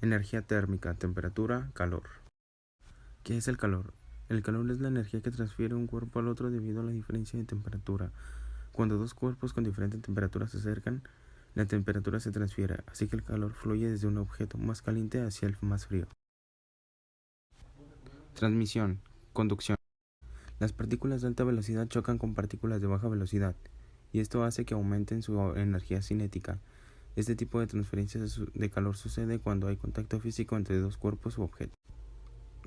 Energía térmica, temperatura, calor. ¿Qué es el calor? El calor es la energía que transfiere un cuerpo al otro debido a la diferencia de temperatura. Cuando dos cuerpos con diferente temperatura se acercan, la temperatura se transfiere, así que el calor fluye desde un objeto más caliente hacia el más frío. Transmisión, conducción. Las partículas de alta velocidad chocan con partículas de baja velocidad, y esto hace que aumenten su energía cinética. Este tipo de transferencia de calor sucede cuando hay contacto físico entre dos cuerpos u objetos.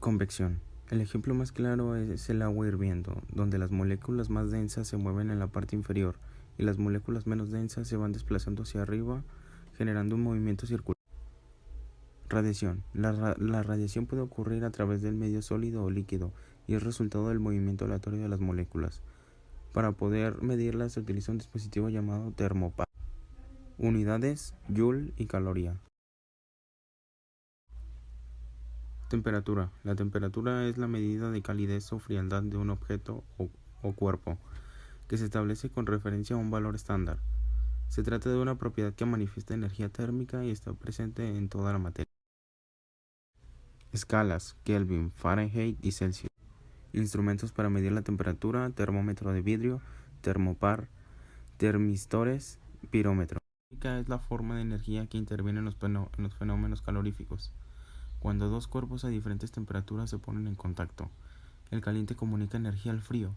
Convección. El ejemplo más claro es el agua hirviendo, donde las moléculas más densas se mueven en la parte inferior y las moléculas menos densas se van desplazando hacia arriba, generando un movimiento circular. Radiación. La radiación puede ocurrir a través del medio sólido o líquido y es resultado del movimiento aleatorio de las moléculas. Para poder medirla se utiliza un dispositivo llamado termopar. Unidades, Joule y caloría. Temperatura. La temperatura es la medida de calidez o frialdad de un objeto o cuerpo, que se establece con referencia a un valor estándar. Se trata de una propiedad que manifiesta energía térmica y está presente en toda la materia. Escalas, Kelvin, Fahrenheit y Celsius. Instrumentos para medir la temperatura, termómetro de vidrio, termopar, termistores, pirómetro. La es la forma de energía que interviene en los fenómenos caloríficos. Cuando dos cuerpos a diferentes temperaturas se ponen en contacto, el caliente comunica energía al frío.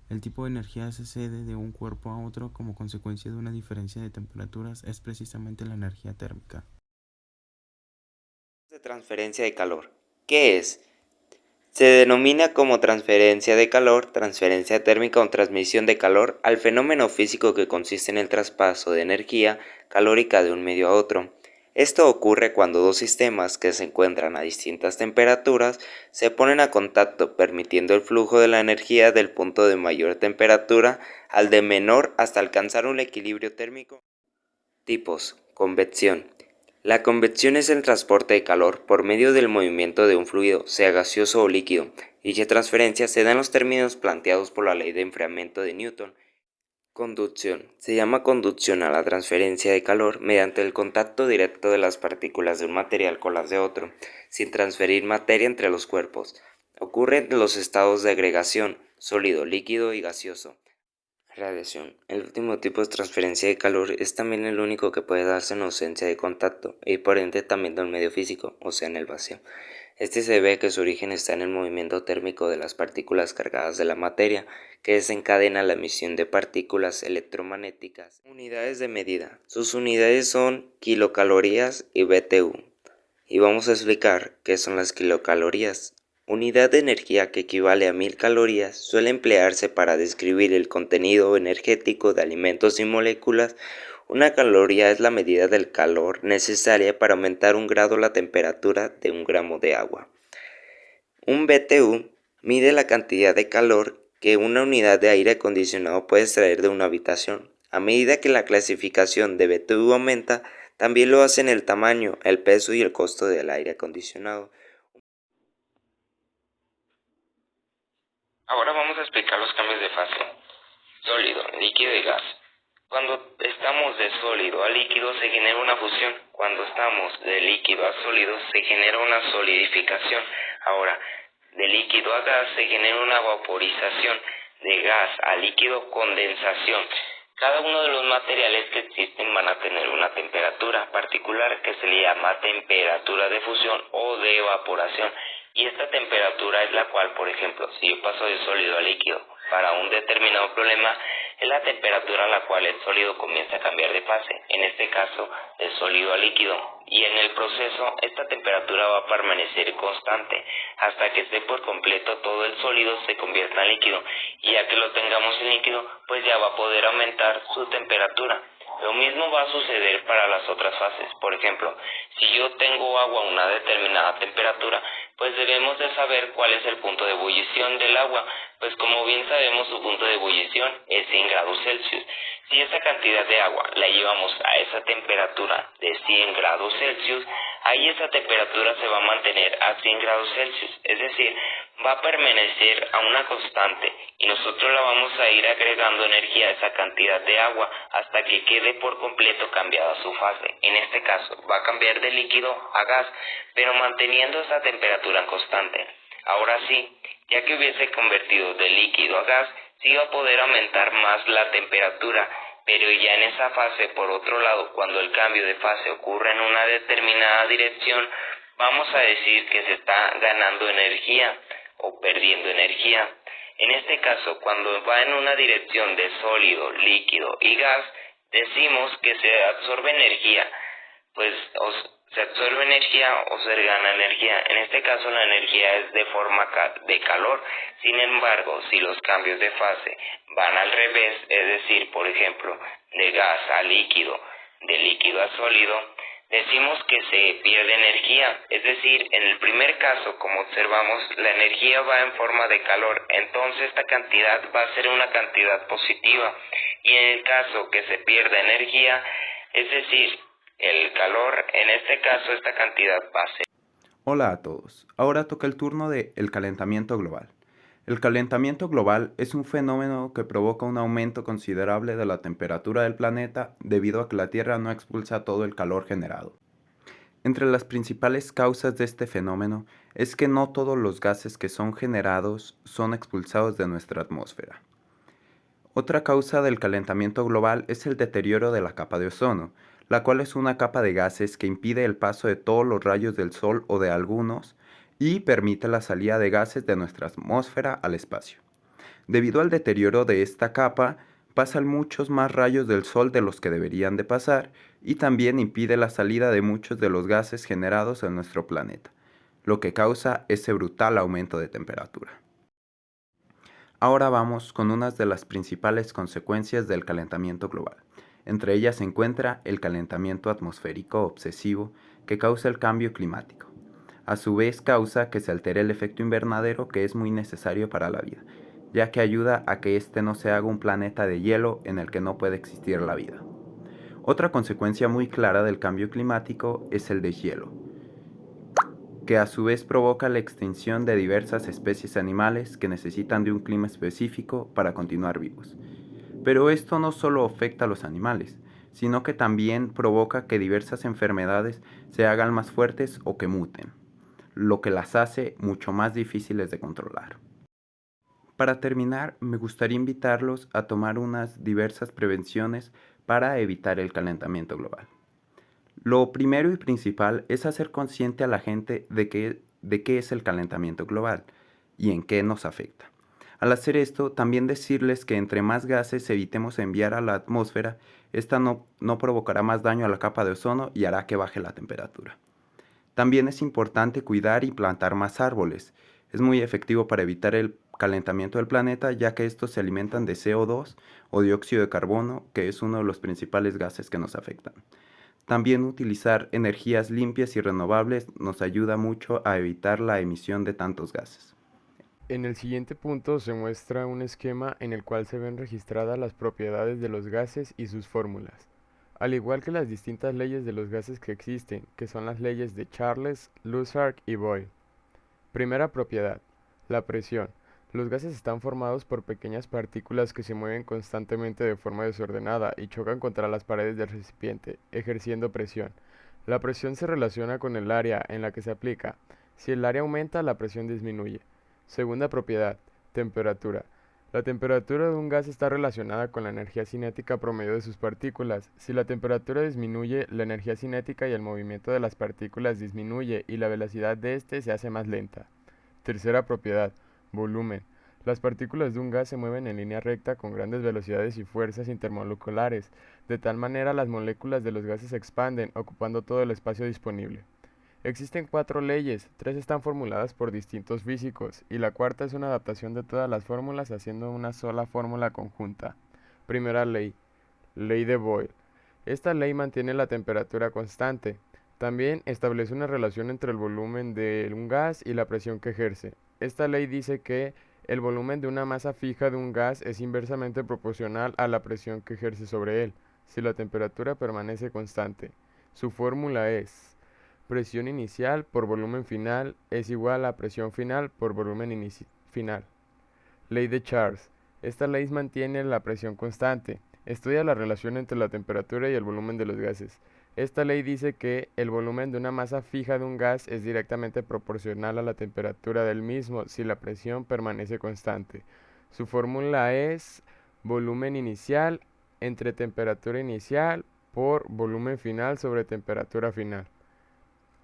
El tipo de energía se cede de un cuerpo a otro como consecuencia de una diferencia de temperaturas es precisamente la energía térmica. De transferencia de calor. ¿Qué es? Se denomina como transferencia de calor, transferencia térmica o transmisión de calor al fenómeno físico que consiste en el traspaso de energía calórica de un medio a otro. Esto ocurre cuando dos sistemas que se encuentran a distintas temperaturas se ponen a contacto, permitiendo el flujo de la energía del punto de mayor temperatura al de menor hasta alcanzar un equilibrio térmico. Tipos. Convección. La convección es el transporte de calor por medio del movimiento de un fluido, sea gaseoso o líquido. Dicha transferencia se da en los términos planteados por la ley de enfriamiento de Newton. Conducción. Se llama conducción a la transferencia de calor mediante el contacto directo de las partículas de un material con las de otro, sin transferir materia entre los cuerpos. Ocurre en los estados de agregación, sólido, líquido y gaseoso. Radiación. El último tipo de transferencia de calor es también el único que puede darse en ausencia de contacto y por ende también de un medio físico, o sea en el vacío. Este se ve que su origen está en el movimiento térmico de las partículas cargadas de la materia, que desencadena la emisión de partículas electromagnéticas. Unidades de medida. Sus unidades son kilocalorías y BTU. Y vamos a explicar qué son las kilocalorías. Unidad de energía que equivale a 1000 calorías suele emplearse para describir el contenido energético de alimentos y moléculas. Una caloría es la medida del calor necesaria para aumentar un grado la temperatura de un gramo de agua. Un BTU mide la cantidad de calor que una unidad de aire acondicionado puede extraer de una habitación. A medida que la clasificación de BTU aumenta, también lo hacen el tamaño, el peso y el costo del aire acondicionado. Ahora vamos a explicar los cambios de fase. Sólido, líquido y gas. Cuando estamos de sólido a líquido se genera una fusión. Cuando estamos de líquido a sólido se genera una solidificación. Ahora, de líquido a gas se genera una vaporización. De gas a líquido, condensación. Cada uno de los materiales que existen van a tener una temperatura particular que se le llama temperatura de fusión o de evaporación. Y esta temperatura es la cual, por ejemplo, si yo paso de sólido a líquido para un determinado problema, es la temperatura a la cual el sólido comienza a cambiar de fase, en este caso, de sólido a líquido. Y en el proceso, esta temperatura va a permanecer constante hasta que esté por completo todo el sólido se convierta en líquido. Y ya que lo tengamos en líquido, pues ya va a poder aumentar su temperatura. Lo mismo va a suceder para las otras fases. Por ejemplo, si yo tengo agua a una determinada temperatura, pues debemos de saber cuál es el punto de ebullición del agua, pues como bien sabemos su punto de ebullición es 100 grados Celsius. Si esa cantidad de agua la llevamos a esa temperatura de 100 grados Celsius, ahí esa temperatura se va a mantener a 100 grados Celsius, es decir, va a permanecer a una constante y nosotros la vamos a ir agregando energía a esa cantidad de agua hasta que quede por completo cambiada su fase. En este caso va a cambiar de líquido a gas, pero manteniendo esa temperatura constante. Ahora sí, ya que hubiese convertido de líquido a gas, sí va a poder aumentar más la temperatura, pero ya en esa fase, por otro lado, cuando el cambio de fase ocurre en una determinada dirección, vamos a decir que se está ganando energía o perdiendo energía. En este caso, cuando va en una dirección de sólido, líquido y gas, decimos que se absorbe energía, pues se absorbe energía o se gana energía. En este caso la energía es de forma de calor. Sin embargo, si los cambios de fase van al revés, es decir, por ejemplo, de gas a líquido, de líquido a sólido, decimos que se pierde energía. Es decir, en el primer caso, como observamos, la energía va en forma de calor, entonces esta cantidad va a ser una cantidad positiva. Y en el caso que se pierda energía, es decir, el calor, en este caso esta cantidad va a ser. Hola a todos, ahora toca el turno de el calentamiento global. El calentamiento global es un fenómeno que provoca un aumento considerable de la temperatura del planeta debido a que la Tierra no expulsa todo el calor generado. Entre las principales causas de este fenómeno es que no todos los gases que son generados son expulsados de nuestra atmósfera. Otra causa del calentamiento global es el deterioro de la capa de ozono, la cual es una capa de gases que impide el paso de todos los rayos del Sol o de algunos y permite la salida de gases de nuestra atmósfera al espacio. Debido al deterioro de esta capa, pasan muchos más rayos del Sol de los que deberían de pasar y también impide la salida de muchos de los gases generados en nuestro planeta, lo que causa ese brutal aumento de temperatura. Ahora vamos con unas de las principales consecuencias del calentamiento global. Entre ellas se encuentra el calentamiento atmosférico obsesivo que causa el cambio climático. A su vez causa que se altere el efecto invernadero, que es muy necesario para la vida, ya que ayuda a que este no se haga un planeta de hielo en el que no puede existir la vida. Otra consecuencia muy clara del cambio climático es el deshielo, que a su vez provoca la extinción de diversas especies animales que necesitan de un clima específico para continuar vivos. Pero esto no solo afecta a los animales, sino que también provoca que diversas enfermedades se hagan más fuertes o que muten, lo que las hace mucho más difíciles de controlar. Para terminar, me gustaría invitarlos a tomar unas diversas prevenciones para evitar el calentamiento global. Lo primero y principal es hacer consciente a la gente de qué es el calentamiento global y en qué nos afecta. Al hacer esto, también decirles que entre más gases evitemos enviar a la atmósfera, esta no provocará más daño a la capa de ozono y hará que baje la temperatura. También es importante cuidar y plantar más árboles. Es muy efectivo para evitar el calentamiento del planeta, ya que estos se alimentan de CO2 o dióxido de carbono, que es uno de los principales gases que nos afectan. También utilizar energías limpias y renovables nos ayuda mucho a evitar la emisión de tantos gases. En el siguiente punto se muestra un esquema en el cual se ven registradas las propiedades de los gases y sus fórmulas, al igual que las distintas leyes de los gases que existen, que son las leyes de Charles, Lussard y Boyle. Primera propiedad, la presión. Los gases están formados por pequeñas partículas que se mueven constantemente de forma desordenada y chocan contra las paredes del recipiente, ejerciendo presión. La presión se relaciona con el área en la que se aplica. Si el área aumenta, la presión disminuye. Segunda propiedad, temperatura. La temperatura de un gas está relacionada con la energía cinética promedio de sus partículas. Si la temperatura disminuye, la energía cinética y el movimiento de las partículas disminuye y la velocidad de éste se hace más lenta. Tercera propiedad, volumen. Las partículas de un gas se mueven en línea recta con grandes velocidades y fuerzas intermoleculares. De tal manera las moléculas de los gases se expanden, ocupando todo el espacio disponible. Existen 4 leyes, 3 están formuladas por distintos físicos, y la cuarta es una adaptación de todas las fórmulas haciendo una sola fórmula conjunta. Primera ley, ley de Boyle. Esta ley mantiene la temperatura constante. También establece una relación entre el volumen de un gas y la presión que ejerce. Esta ley dice que el volumen de una masa fija de un gas es inversamente proporcional a la presión que ejerce sobre él, si la temperatura permanece constante. Su fórmula es Presión inicial por volumen final es igual a presión final por volumen final. Ley de Charles. Esta ley mantiene la presión constante. Estudia la relación entre la temperatura y el volumen de los gases. Esta ley dice que el volumen de una masa fija de un gas es directamente proporcional a la temperatura del mismo si la presión permanece constante. Su fórmula es volumen inicial entre temperatura inicial por volumen final sobre temperatura final.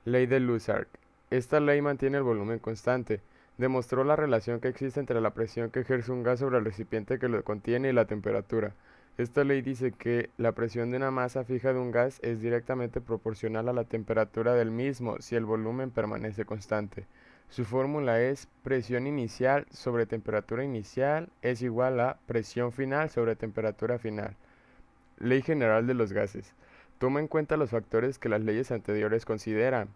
Ley de Lussard. Esta ley mantiene el volumen constante. Demostró la relación que existe entre la presión que ejerce un gas sobre el recipiente que lo contiene y la temperatura. Esta ley dice que la presión de una masa fija de un gas es directamente proporcional a la temperatura del mismo si el volumen permanece constante. Su fórmula es presión inicial sobre temperatura inicial es igual a presión final sobre temperatura final. Ley general de los gases. Toma en cuenta los factores que las leyes anteriores consideran: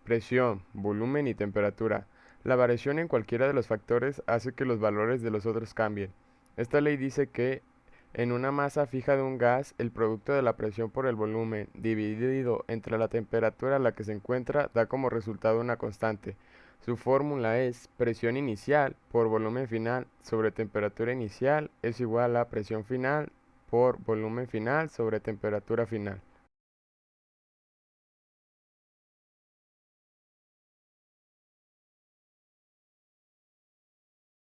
presión, volumen y temperatura. La variación en cualquiera de los factores hace que los valores de los otros cambien. Esta ley dice que en una masa fija de un gas, el producto de la presión por el volumen dividido entre la temperatura a la que se encuentra da como resultado una constante. Su fórmula es presión inicial por volumen final sobre temperatura inicial es igual a presión final por volumen final sobre temperatura final.